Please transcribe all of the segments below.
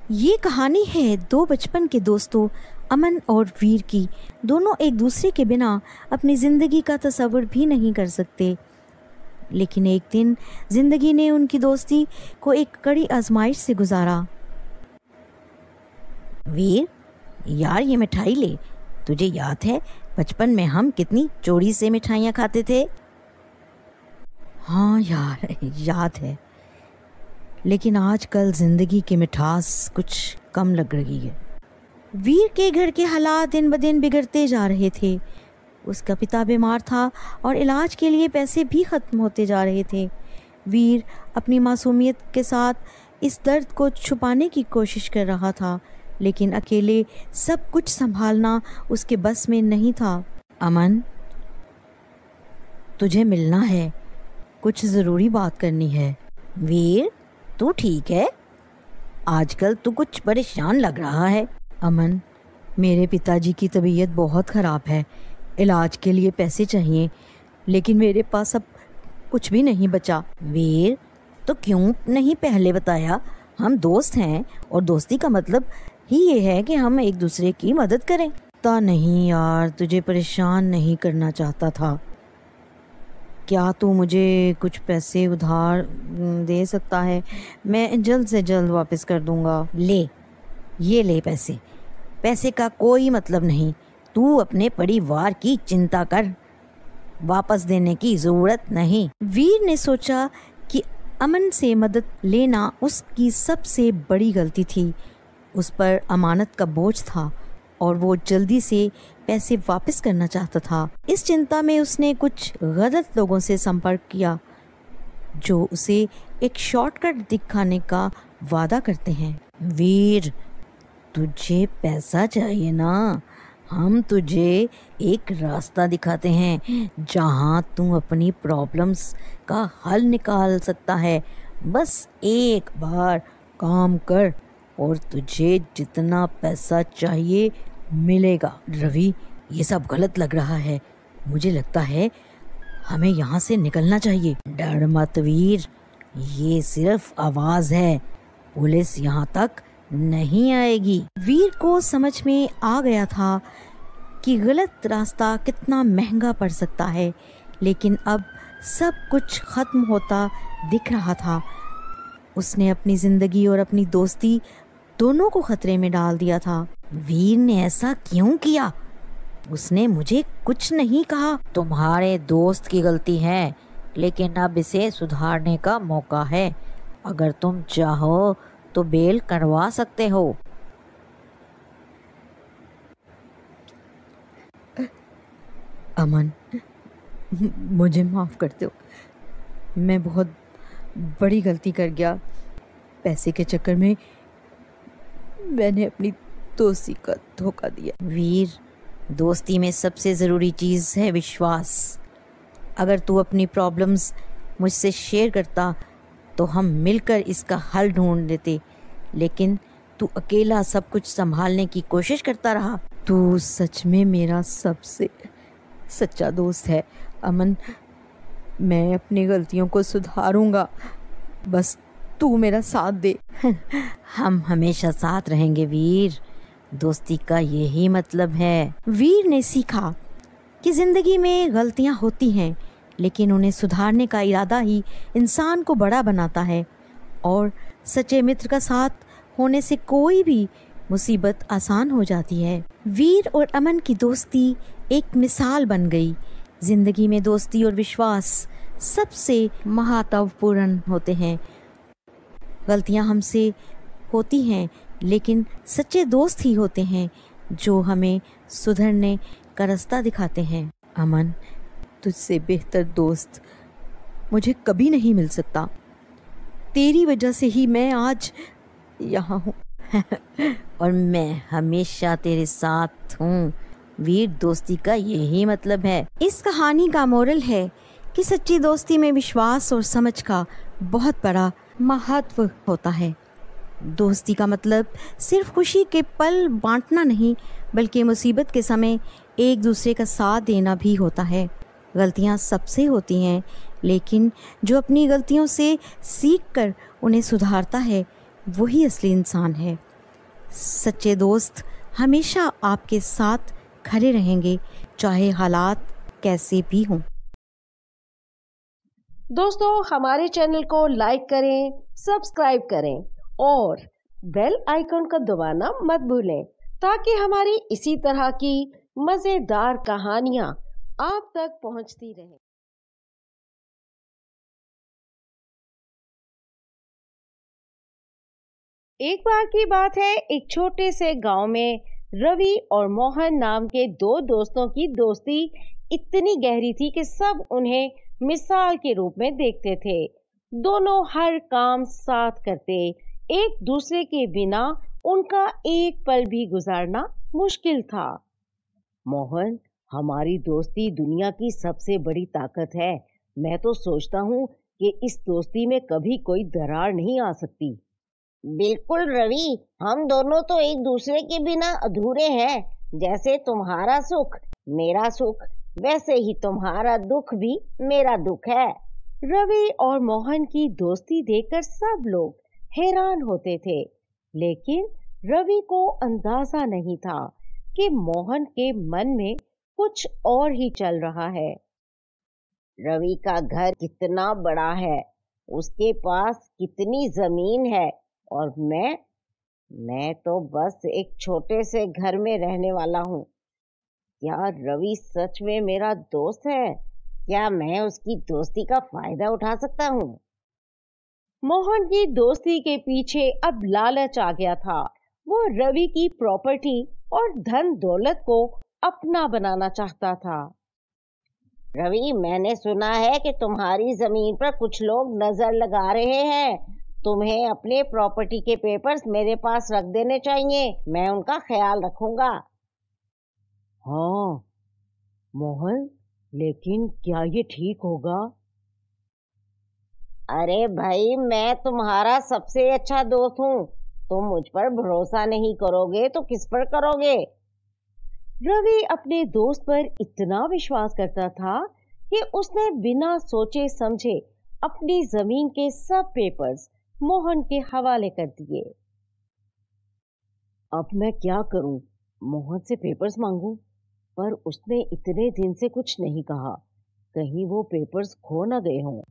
ये कहानी है दो बचपन के दोस्तों अमन और वीर की। दोनों एक दूसरे के बिना अपनी ज़िंदगी का तस्वर भी नहीं कर सकते। लेकिन एक दिन ज़िंदगी ने उनकी दोस्ती को एक कड़ी आजमाइश से गुजारा। वीर, यार ये मिठाई ले। तुझे याद है बचपन में हम कितनी चोरी से मिठाइयाँ खाते थे? हाँ यार, याद है। लेकिन आजकल ज़िंदगी की मिठास कुछ कम लग रही है। वीर के घर के हालात दिन ब दिन बिगड़ते जा रहे थे। उसका पिता बीमार था और इलाज के लिए पैसे भी ख़त्म होते जा रहे थे। वीर अपनी मासूमियत के साथ इस दर्द को छुपाने की कोशिश कर रहा था, लेकिन अकेले सब कुछ संभालना उसके बस में नहीं था। अमन, तुझे मिलना है, कुछ ज़रूरी बात करनी है। वीर, तू ठीक है? आजकल तू कुछ परेशान लग रहा है। अमन, मेरे पिताजी की तबीयत बहुत ख़राब है। इलाज के लिए पैसे चाहिए, लेकिन मेरे पास अब कुछ भी नहीं बचा। वीर, तो क्यों नहीं पहले बताया? हम दोस्त हैं और दोस्ती का मतलब ही ये है कि हम एक दूसरे की मदद करें। पता नहीं यार, तुझे परेशान नहीं करना चाहता था। क्या तू मुझे कुछ पैसे उधार दे सकता है? मैं जल्द से जल्द वापस कर दूंगा। ले, ये ले पैसे। पैसे का कोई मतलब नहीं, तू अपने परिवार की चिंता कर, वापस देने की ज़रूरत नहीं। वीर ने सोचा कि अमन से मदद लेना उसकी सबसे बड़ी गलती थी। उस पर अमानत का बोझ था और वो जल्दी से पैसे वापस करना चाहता था। इस चिंता में उसने कुछ गलत लोगों से संपर्क किया जो उसे एक शॉर्टकट दिखाने का वादा करते हैं। वीर, तुझे पैसा चाहिए ना? हम तुझे एक रास्ता दिखाते हैं जहां तू अपनी प्रॉब्लम्स का हल निकाल सकता है। बस एक बार काम कर और तुझे जितना पैसा चाहिए मिलेगा। रवि, ये सब गलत लग रहा है। मुझे लगता है हमें यहाँ से निकलना चाहिए। डर मत वीर, ये सिर्फ आवाज़ है, पुलिस यहाँ तक नहीं आएगी। वीर को समझ में आ गया था कि गलत रास्ता कितना महंगा पड़ सकता है, लेकिन अब सब कुछ खत्म होता दिख रहा था। उसने अपनी जिंदगी और अपनी दोस्ती दोनों को खतरे में डाल दिया था। वीर ने ऐसा क्यों किया? उसने मुझे कुछ नहीं कहा। तुम्हारे दोस्त की गलती है, लेकिन अब इसे सुधारने का मौका है। अगर तुम चाहो तो बेल करवा सकते हो। अमन, मुझे माफ़ कर दो। मैं बहुत बड़ी गलती कर गया। पैसे के चक्कर में मैंने अपनी दोस्ती का धोखा दिया। वीर, दोस्ती में सबसे ज़रूरी चीज़ है विश्वास। अगर तू अपनी प्रॉब्लम्स मुझसे शेयर करता तो हम मिलकर इसका हल ढूंढ लेते, लेकिन तू अकेला सब कुछ संभालने की कोशिश करता रहा। तू सच में मेरा सबसे सच्चा दोस्त है अमन। मैं अपनी गलतियों को सुधारूंगा, बस तू मेरा साथ दे। हम हमेशा साथ रहेंगे वीर, दोस्ती का यही मतलब है। वीर ने सीखा कि ज़िंदगी में गलतियां होती हैं, लेकिन उन्हें सुधारने का इरादा ही इंसान को बड़ा बनाता है, और सच्चे मित्र का साथ होने से कोई भी मुसीबत आसान हो जाती है। वीर और अमन की दोस्ती एक मिसाल बन गई। ज़िंदगी में दोस्ती और विश्वास सबसे महत्वपूर्ण होते हैं। गलतियां हमसे होती हैं, लेकिन सच्चे दोस्त ही होते हैं जो हमें सुधरने का रास्ता दिखाते हैं। अमन, तुझसे बेहतर दोस्त मुझे कभी नहीं मिल सकता। तेरी वजह से ही मैं आज यहाँ हूँ। और मैं हमेशा तेरे साथ हूँ वीर, दोस्ती का यही मतलब है। इस कहानी का मोरल है कि सच्ची दोस्ती में विश्वास और समझ का बहुत बड़ा महत्व होता है। दोस्ती का मतलब सिर्फ खुशी के पल बांटना नहीं, बल्कि मुसीबत के समय एक दूसरे का साथ देना भी होता है। गलतियाँ सबसे होती हैं, लेकिन जो अपनी गलतियों से सीख कर उन्हें सुधारता है वही असली इंसान है। सच्चे दोस्त हमेशा आपके साथ खड़े रहेंगे, चाहे हालात कैसे भी हों। दोस्तों, हमारे चैनल को लाइक करें, सब्सक्राइब करें और बेल आइकन को दबाना मत भूलें, ताकि हमारी इसी तरह की मजेदार कहानियां आप तक पहुंचती रहें। एक बार की बात है, एक छोटे से गांव में रवि और मोहन नाम के दो दोस्तों की दोस्ती इतनी गहरी थी कि सब उन्हें मिसाल के रूप में देखते थे। दोनों हर काम साथ करते, एक दूसरे के बिना उनका एक पल भी गुजारना मुश्किल था। मोहन, हमारी दोस्ती दुनिया की सबसे बड़ी ताकत है। मैं तो सोचता हूँ कि इस दोस्ती में कभी कोई दरार नहीं आ सकती। बिल्कुल रवि, हम दोनों तो एक दूसरे के बिना अधूरे हैं। जैसे तुम्हारा सुख मेरा सुख, वैसे ही तुम्हारा दुख भी मेरा दुख है। रवि और मोहन की दोस्ती देखकर सब लोग हैरान होते थे, लेकिन रवि को अंदाजा नहीं था कि मोहन के मन में कुछ और ही चल रहा है। रवि का घर कितना बड़ा है, उसके पास कितनी जमीन है, और मैं तो बस एक छोटे से घर में रहने वाला हूँ। क्या रवि सच में मेरा दोस्त है? क्या मैं उसकी दोस्ती का फायदा उठा सकता हूँ? मोहन की दोस्ती के पीछे अब लालच आ गया था। वो रवि की प्रॉपर्टी और धन दौलत को अपना बनाना चाहता था। रवि, मैंने सुना है कि तुम्हारी जमीन पर कुछ लोग नजर लगा रहे हैं। तुम्हें अपने प्रॉपर्टी के पेपर्स मेरे पास रख देने चाहिए, मैं उनका ख्याल रखूंगा। हाँ मोहन, लेकिन क्या ये ठीक होगा? अरे भाई, मैं तुम्हारा सबसे अच्छा दोस्त हूँ। तुम मुझ पर भरोसा नहीं करोगे तो किस पर करोगे? रवि अपने दोस्त पर इतना विश्वास करता था कि उसने बिना सोचे समझे अपनी जमीन के सब पेपर्स मोहन के हवाले कर दिए। अब मैं क्या करूं? मोहन से पेपर्स मांगूं? पर उसने इतने दिन से कुछ नहीं कहा, कहीं वो पेपर्स खो ना गए हों।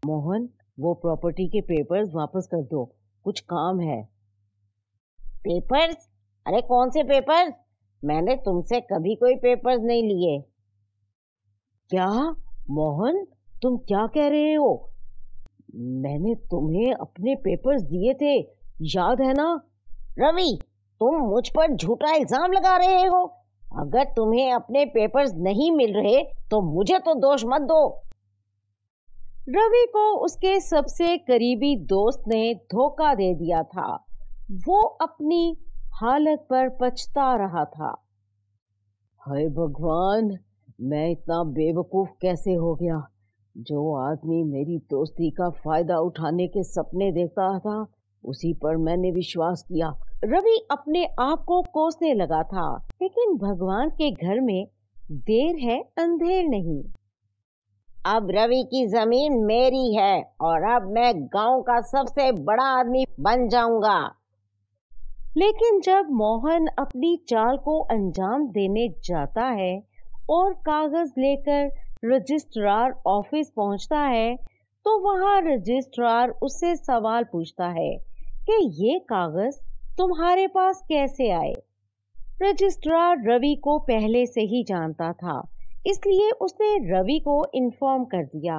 मोहन, वो प्रॉपर्टी के पेपर्स वापस कर दो, कुछ काम है। पेपर्स? अरे कौन से पेपर्स? मैंने तुमसे कभी कोई पेपर्स नहीं लिए। क्या मोहन, तुम क्या कह रहे हो? मैंने तुम्हें अपने पेपर्स दिए थे, याद है ना? रवि, तुम मुझ पर झूठा इल्जाम लगा रहे हो। अगर तुम्हें अपने पेपर्स नहीं मिल रहे तो मुझे तो दोष मत दो। रवि को उसके सबसे करीबी दोस्त ने धोखा दे दिया था। वो अपनी हालत पर पछता रहा था। हाय भगवान, मैं इतना बेवकूफ कैसे हो गया? जो आदमी मेरी दोस्ती का फायदा उठाने के सपने देखता था, उसी पर मैंने विश्वास किया। रवि अपने आप को कोसने लगा था, लेकिन भगवान के घर में देर है अंधेर नहीं। अब रवि की जमीन मेरी है और अब मैं गांव का सबसे बड़ा आदमी बन जाऊंगा। लेकिन जब मोहन अपनी चाल को अंजाम देने जाता है और कागज लेकर रजिस्ट्रार ऑफिस पहुंचता है, तो वहां रजिस्ट्रार उससे सवाल पूछता है कि ये कागज तुम्हारे पास कैसे आए। रजिस्ट्रार रवि को पहले से ही जानता था, इसलिए उसने रवि को इन्फॉर्म कर दिया।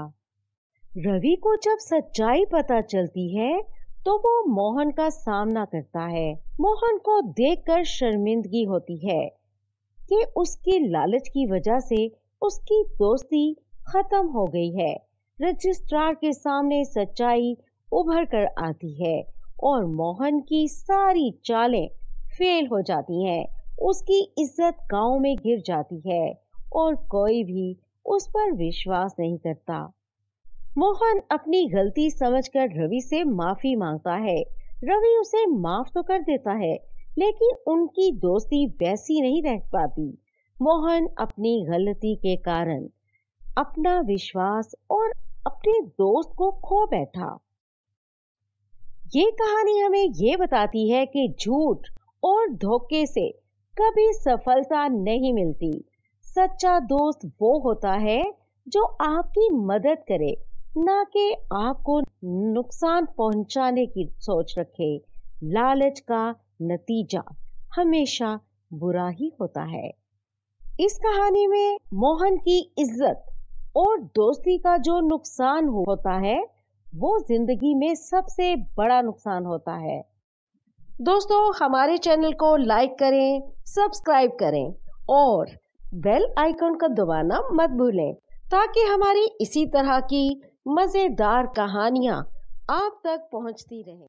रवि को जब सच्चाई पता चलती है तो वो मोहन का सामना करता है। मोहन को देखकर शर्मिंदगी होती है कि उसकी लालच की वजह से उसकी दोस्ती खत्म हो गई है। रजिस्ट्रार के सामने सच्चाई उभर कर आती है और मोहन की सारी चालें फेल हो जाती हैं। उसकी इज्जत गांव में गिर जाती है और कोई भी उस पर विश्वास नहीं करता। मोहन अपनी गलती समझकर रवि से माफी मांगता है। रवि उसे माफ तो कर देता है, लेकिन उनकी दोस्ती वैसी नहीं रह पाती। मोहन अपनी गलती के कारण अपना विश्वास और अपने दोस्त को खो बैठा। ये कहानी हमें ये बताती है कि झूठ और धोखे से कभी सफलता नहीं मिलती। सच्चा दोस्त वो होता है जो आपकी मदद करे, ना कि आपको नुकसान पहुंचाने की सोच रखे। लालच का नतीजा हमेशा बुरा ही होता है। इस कहानी में मोहन की इज्जत और दोस्ती का जो नुकसान होता है वो जिंदगी में सबसे बड़ा नुकसान होता है। दोस्तों, हमारे चैनल को लाइक करें, सब्सक्राइब करें और बेल आइकन का दबाना मत भूलें, ताकि हमारी इसी तरह की मजेदार कहानियां आप तक पहुंचती रहें।